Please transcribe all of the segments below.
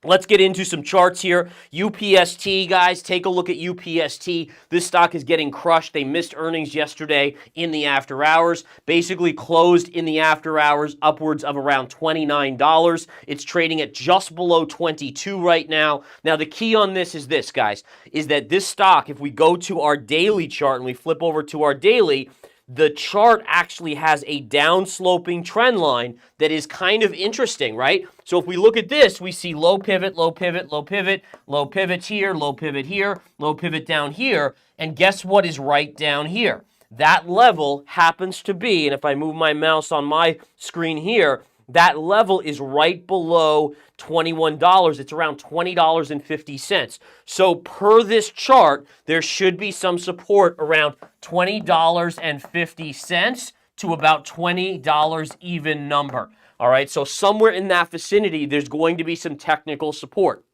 Let's get into some charts here. UPST, guys, take a look at UPST. This stock is getting crushed. They missed earnings yesterday in the after hours, basically closed in the after hours upwards of around $29. It's trading at just below 22 right now. Now, the key on this, guys, is that this stock, if we go to our daily chart and we flip over to our daily, the chart actually has a downsloping trend line that is kind of interesting, right? So if we look at this, we see low pivot, low pivot, low pivot, low pivot here, low pivot here, low pivot down here, and guess what is right down here? That level happens to be, and if I move my mouse on my screen here, that level is right below $21. It's around $20.50. So per this chart, there should be some support around $20.50 to about $20 even number. All right, so somewhere in that vicinity, there's going to be some technical support.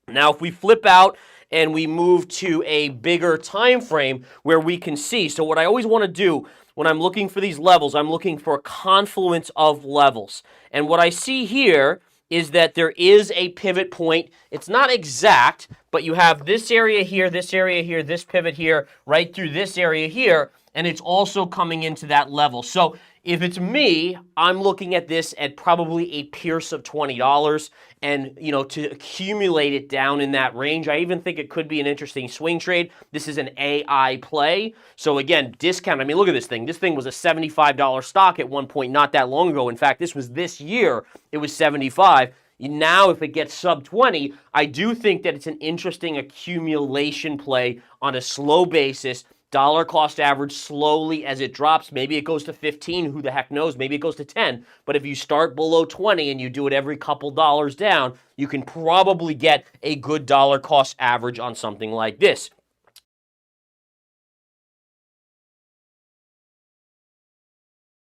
Now, if we flip out and we move to a bigger time frame where we can see, so what I always want to do when I'm looking for these levels, I'm looking for a confluence of levels. And what I see here is that there is a pivot point. It's not exact, but you have this area here, this area here, this pivot here, right through this area here, and it's also coming into that level. So if it's me, I'm looking at this at probably a pierce of $20 and, to accumulate it down in that range. I even think it could be an interesting swing trade. This is an AI play. So again, discount. I mean, look at this thing. This thing was a $75 stock at one point not that long ago. In fact, this was this year. It was 75. Now, if it gets sub 20, I do think that it's an interesting accumulation play on a slow basis. Dollar cost average slowly as it drops. Maybe it goes to 15. Who the heck knows? Maybe it goes to 10. But if you start below 20 and you do it every couple dollars down, you can probably get a good dollar cost average on something like this.